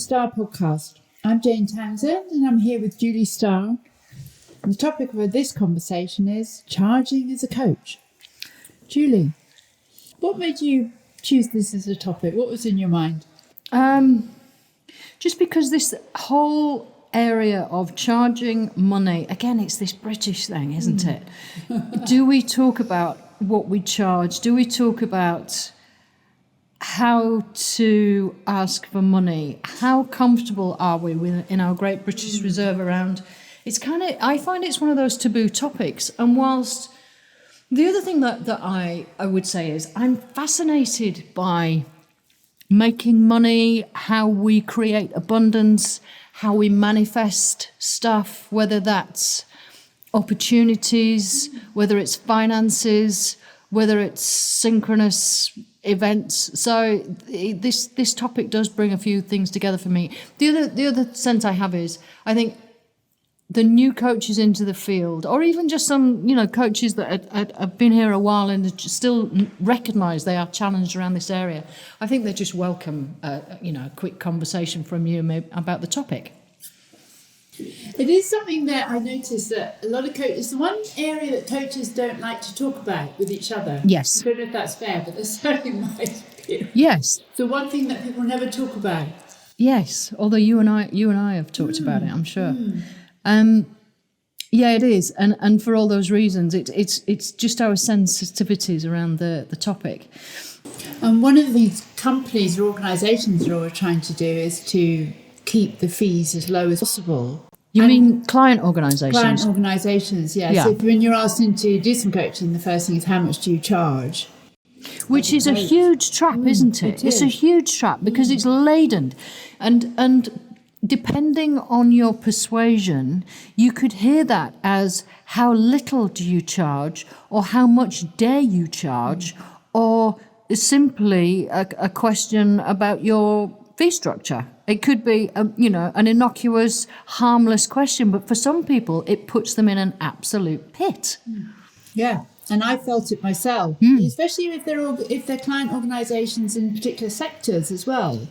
Starr podcast. I'm Jane Townsend and I'm here with Julie Starr. And the topic of this conversation is charging as a coach. Julie, what made you choose this as a topic? What was in your mind? Just because this whole area of charging money, again, it's this British thing, isn't it? Do we talk about what we charge? Do we talk about how to ask for money? How comfortable are we in our Great British Reserve around? It's kind of, I find it's one of those taboo topics. And whilst the other thing that I would say is I'm fascinated by making money, how we create abundance, how we manifest stuff, whether that's opportunities, whether it's finances, whether it's synchronous events. So this topic does bring a few things together for me. The other sense I have is I think the new coaches into the field, or even just some coaches that have been here a while and still recognise they are challenged around this area, I think they just welcome a quick conversation from you maybe about the topic. It is something that I noticed that a lot of coaches, the one area that coaches don't like to talk about with each other. Yes. I don't know if that's fair, but that's certainly my experience. Yes. So one thing that people never talk about. Yes, although you and I have talked about it, I'm sure. Yeah, it is, and for all those reasons, it's just our sensitivities around the topic. And one of the things companies or organisations are always trying to do is to keep the fees as low as possible. You mean client organisations? Client organisations, yes. Yeah. So when you're asked to do some coaching, the first thing is how much do you charge? Which is a huge trap, isn't it? It's a huge trap because it's laden, and depending on your persuasion, you could hear that as how little do you charge, or how much dare you charge, or simply a question about your fee structure. It could be, an innocuous, harmless question, but for some people, it puts them in an absolute pit. Yeah, and I felt it myself, especially if they're client organisations in particular sectors as well.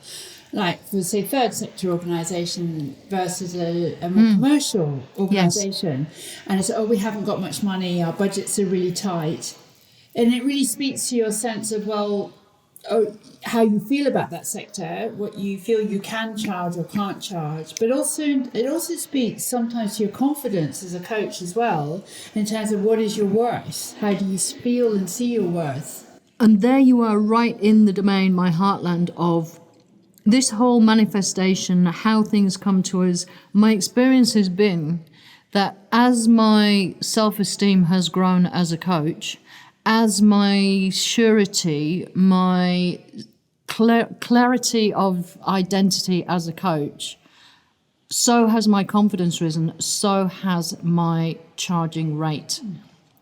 Like for, say, third sector organisation versus a more commercial organisation. Yes. And it's, we haven't got much money, our budgets are really tight. And it really speaks to your sense of, how you feel about that sector, what you feel you can charge or can't charge. But also, it also speaks sometimes to your confidence as a coach as well, in terms of what is your worth? How do you feel and see your worth? And there you are, right in the domain, my heartland of this whole manifestation, how things come to us. My experience has been that as my self-esteem has grown as a coach, as my surety, my clarity of identity as a coach, so has my confidence risen, so has my charging rate.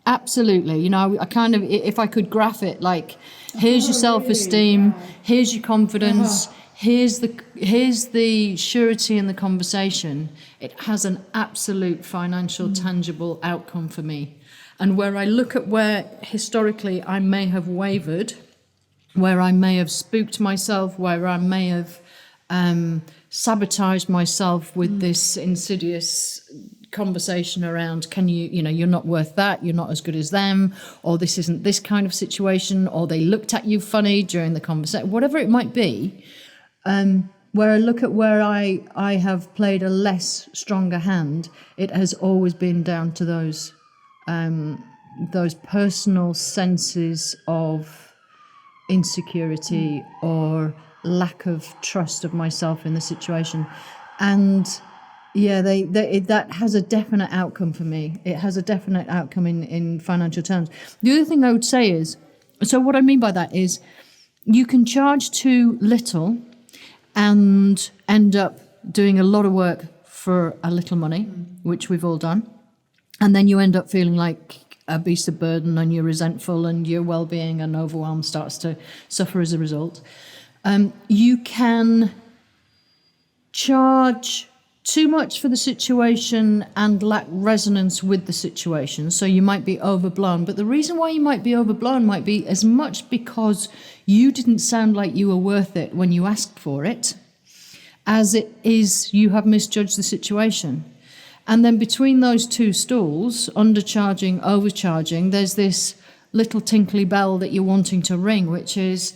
Absolutely. I kind of, if I could graph it, like, here's your self-esteem, here's your confidence, here's the surety in the conversation. It has an absolute financial, tangible outcome for me. And where I look at where historically I may have wavered, where I may have spooked myself, where I may have sabotaged myself with this insidious conversation around, you're not worth that, you're not as good as them, or this isn't this kind of situation, or they looked at you funny during the conversation, whatever it might be. Where I look at where I have played a less stronger hand, it has always been down to those personal senses of insecurity or lack of trust of myself in the situation. And that has a definite outcome for me. It has a definite outcome in financial terms. The other thing I would say is, so what I mean by that is you can charge too little and end up doing a lot of work for a little money, which we've all done. And then you end up feeling like a beast of burden, and you're resentful, and your well-being and overwhelm starts to suffer as a result. You can charge too much for the situation and lack resonance with the situation. So you might be overblown. But the reason why you might be overblown might be as much because you didn't sound like you were worth it when you asked for it, as it is you have misjudged the situation. And then between those two stools, undercharging, overcharging, there's this little tinkly bell that you're wanting to ring, which is,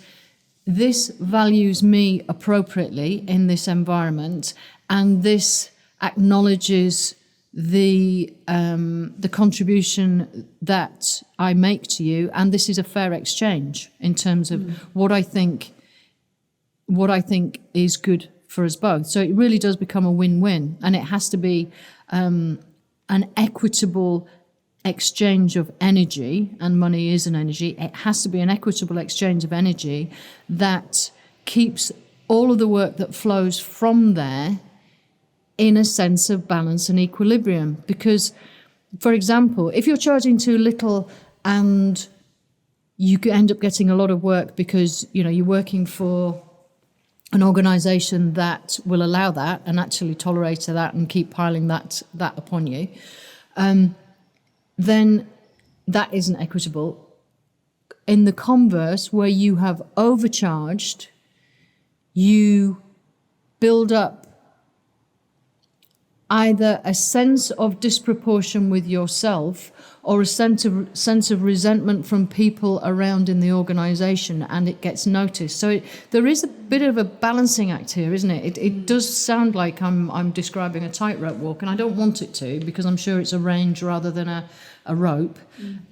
this values me appropriately in this environment, and this acknowledges the contribution that I make to you, and this is a fair exchange in terms of what I think is good for us both. So it really does become a win-win, and it has to be an equitable exchange of energy, and money is an energy. It has to be an equitable exchange of energy that keeps all of the work that flows from there in a sense of balance and equilibrium. Because, for example, if you're charging too little and you end up getting a lot of work because, you know, you're working for an organisation that will allow that and actually tolerate that and keep piling that upon you, then that isn't equitable. In the converse, where you have overcharged, you build up either a sense of disproportion with yourself or a sense of resentment from people around in the organisation, and it gets noticed. So there is a bit of a balancing act here, isn't it? It does sound like I'm describing a tightrope walk, and I don't want it to, because I'm sure it's a range rather than a rope.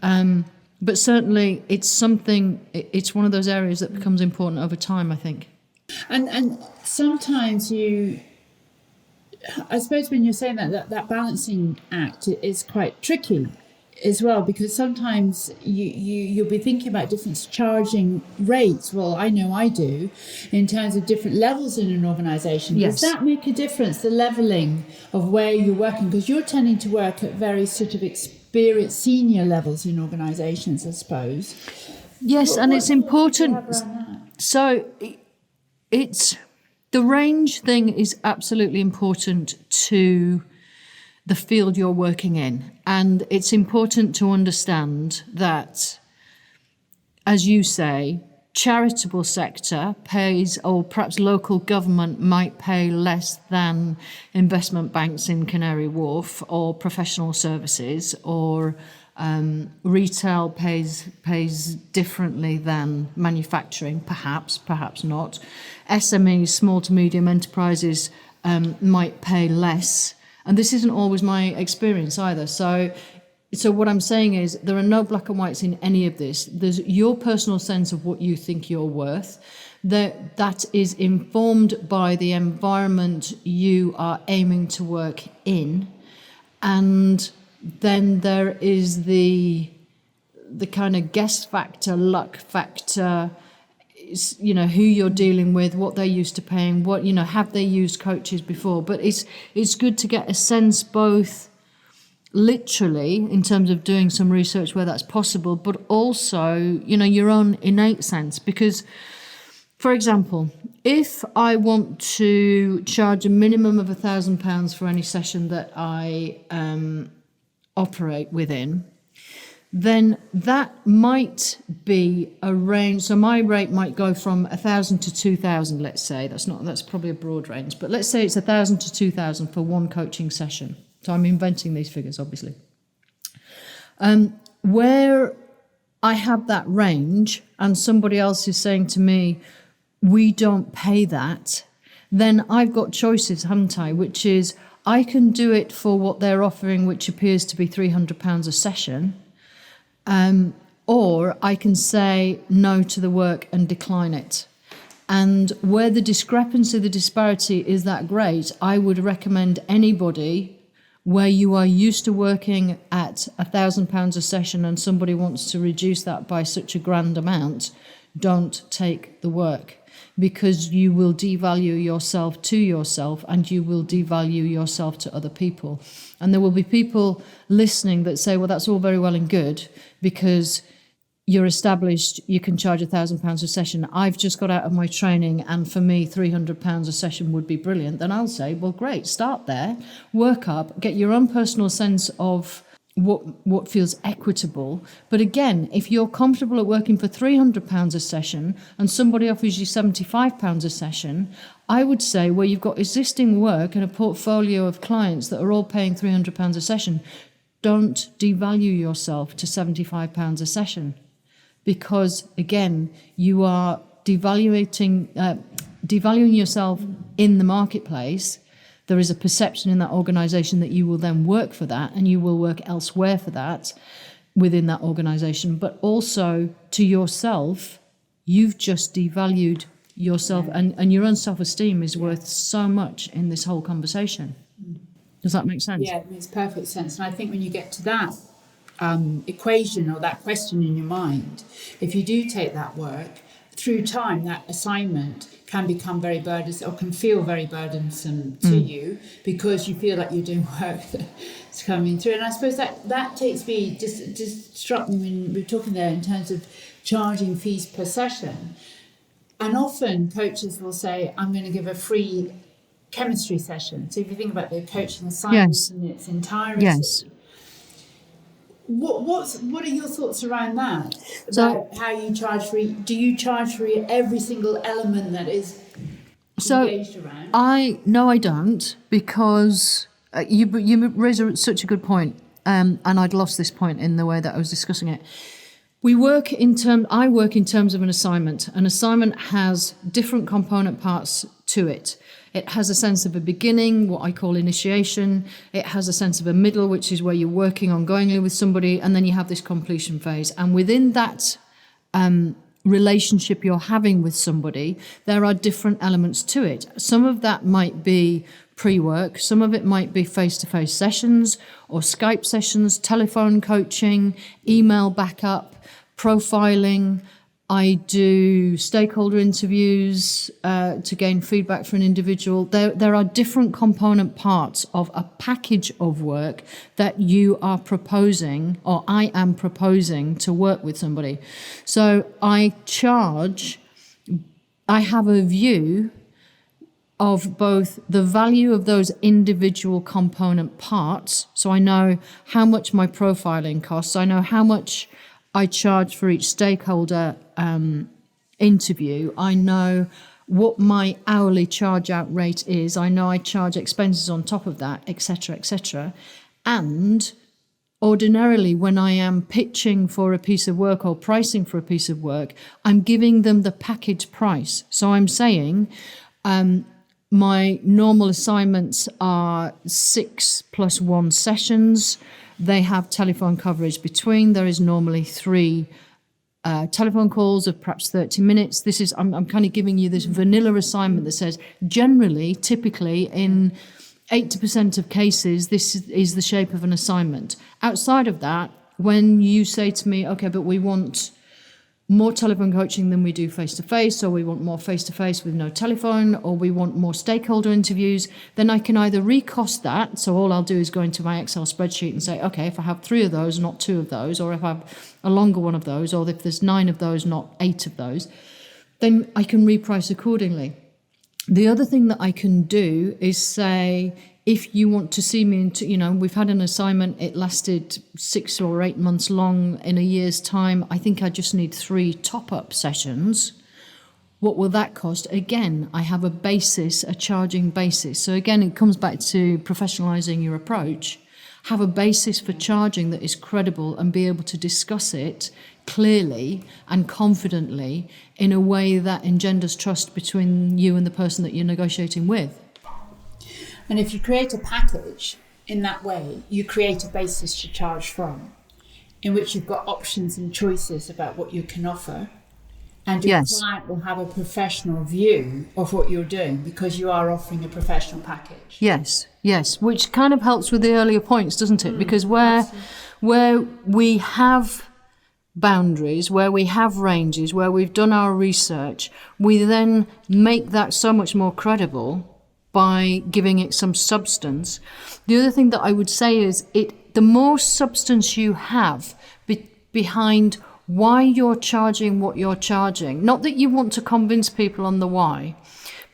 But certainly it's something, it's one of those areas that becomes important over time, I think. And sometimes I suppose when you're saying that balancing act is quite tricky as well, because sometimes you'll be thinking about different charging rates. Well, I know I do, in terms of different levels in an organisation. Yes. Does that make a difference, the levelling of where you're working? Because you're tending to work at very sort of experienced senior levels in organisations, I suppose. Yes, and it's important. So it's the range thing is absolutely important to the field you're working in. And it's important to understand that, as you say, charitable sector pays, or perhaps local government might pay less than investment banks in Canary Wharf, or professional services, or retail pays differently than manufacturing, perhaps not. SMEs, small to medium enterprises, might pay less. And this isn't always my experience either. So what I'm saying is there are no black and whites in any of this. There's your personal sense of what you think you're worth. That is informed by the environment you are aiming to work in. And then there is the kind of guest factor, luck factor, you know, who you're dealing with, what they're used to paying, what, you know, have they used coaches before? But it's good to get a sense both literally in terms of doing some research where that's possible, but also, you know, your own innate sense. Because, for example, if I want to charge a minimum of £1,000 for any session that I operate within, then that might be a range. So my rate might go from 1,000 to 2,000, let's say. That's probably a broad range, but let's say it's 1,000 to 2,000 for one coaching session. So I'm inventing these figures, obviously. Where I have that range and somebody else is saying to me, we don't pay that, then I've got choices, haven't I? Which is, I can do it for what they're offering, which appears to be £300 a session, or I can say no to the work and decline it. And where the discrepancy, the disparity is that great, I would recommend anybody where you are used to working at £1,000 a session and somebody wants to reduce that by such a grand amount, don't take the work, because you will devalue yourself to yourself and you will devalue yourself to other people. And there will be people listening that say, well, that's all very well and good because you're established, you can charge £1,000 a session. I've just got out of my training and for me, £300 a session would be brilliant. Then I'll say, well, great, start there, work up, get your own personal sense of what feels equitable. But again, if you're comfortable at working for £300 a session and somebody offers you £75 a session, I would say where you've got existing work and a portfolio of clients that are all paying £300 a session, don't devalue yourself to £75 a session, because again, you are devaluing yourself in the marketplace. There is a perception in that organisation that you will then work for that, and you will work elsewhere for that within that organisation. But also to yourself, you've just devalued yourself, and your own self-esteem is worth so much in this whole conversation. Does that make sense? Yeah, it makes perfect sense. And I think when you get to that equation or that question in your mind, if you do take that work, through time, that assignment can become very burdensome, or can feel very burdensome to you, because you feel like you're doing work that's coming through. And I suppose that takes me, just struck me when we were talking there in terms of charging fees per session. And often coaches will say, I'm going to give a free chemistry session. So if you think about the coaching assignment in its entirety, what are your thoughts around that? About how you charge for? Do you charge for every single element that is engaged around? No, I don't, because you raise such a good point, and I'd lost this point in the way that I was discussing it. I work in terms of an assignment. An assignment has different component parts to it. It has a sense of a beginning, what I call initiation. It has a sense of a middle, which is where you're working ongoingly with somebody, and then you have this completion phase. And within that relationship you're having with somebody, there are different elements to it. Some of that might be pre-work, some of it might be face-to-face sessions or Skype sessions, telephone coaching, email backup, profiling. I do stakeholder interviews to gain feedback for an individual. There are different component parts of a package of work that you are proposing, or I am proposing to work with somebody. So I have a view of both the value of those individual component parts. So I know how much my profiling costs. I know how much I charge for each stakeholder interview. I know what my hourly charge out rate is. I know I charge expenses on top of that, etc., etc. And ordinarily, when I am pitching for a piece of work or pricing for a piece of work, I'm giving them the package price. So I'm saying my normal assignments are 6+1 sessions. They have telephone coverage between. There is normally 3 telephone calls of perhaps 30 minutes. I'm kind of giving you this vanilla assignment that says generally, typically in 80% of cases, this is the shape of an assignment. Outside of that, when you say to me, okay, but we want more telephone coaching than we do face-to-face, or we want more face-to-face with no telephone, or we want more stakeholder interviews, then I can either recost that. So all I'll do is go into my Excel spreadsheet and say, okay, if I have 3 of those, not 2 of those, or if I have a longer one of those, or if there's 9 of those, not 8 of those, then I can reprice accordingly. The other thing that I can do is say, if you want to see me, we've had an assignment, it lasted 6 or 8 months long. In a year's time, I think I just need 3 top-up sessions. What will that cost? Again, I have a charging basis. So again, it comes back to professionalising your approach. Have a basis for charging that is credible, and be able to discuss it clearly and confidently in a way that engenders trust between you and the person that you're negotiating with. And if you create a package in that way, you create a basis to charge from, in which you've got options and choices about what you can offer. And your client will have a professional view of what you're doing, because you are offering a professional package. Yes, which kind of helps with the earlier points, doesn't it? Because where we have boundaries, where we have ranges, where we've done our research, we then make that so much more credible by giving it some substance. The other thing that I would say is the more substance you have behind why you're charging what you're charging, not that you want to convince people on the why,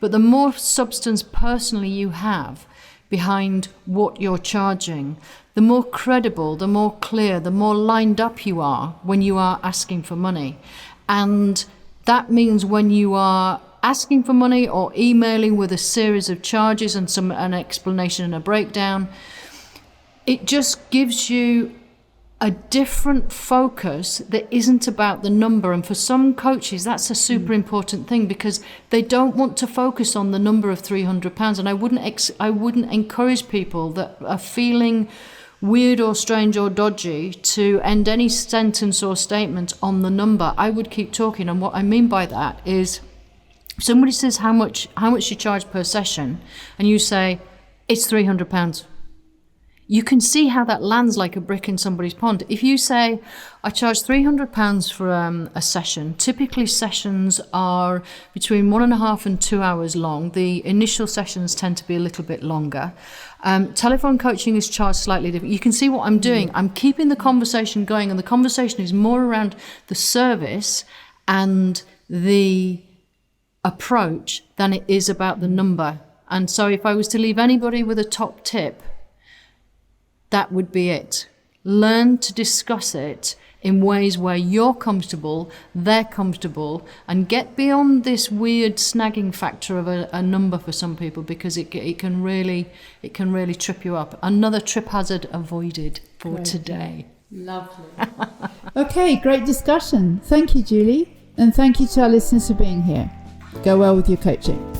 but the more substance personally you have behind what you're charging, the more credible, the more clear, the more lined up you are when you are asking for money. And that means when you are asking for money or emailing with a series of charges and an explanation and a breakdown. It just gives you a different focus that isn't about the number. And for some coaches, that's a super important thing, because they don't want to focus on the number of £300. And I wouldn't encourage people that are feeling weird or strange or dodgy to end any sentence or statement on the number. I would keep talking. And what I mean by that is, somebody says how much you charge per session, and you say it's £300. You can see how that lands like a brick in somebody's pond. If you say, I charge £300 for a session, typically sessions are between 1.5 and 2 hours long. The initial sessions tend to be a little bit longer. Telephone coaching is charged slightly different. You can see what I'm doing. I'm keeping the conversation going, and the conversation is more around the service and the approach than it is about the number. And so if I was to leave anybody with a top tip, that would be it. Learn to discuss it in ways where you're comfortable, they're comfortable, and get beyond this weird snagging factor of a number for some people, because it can really trip you up. Another trip hazard avoided for today. Lovely. Okay, great discussion. Thank you, Julie, and thank you to our listeners for being here. Go well with your coaching.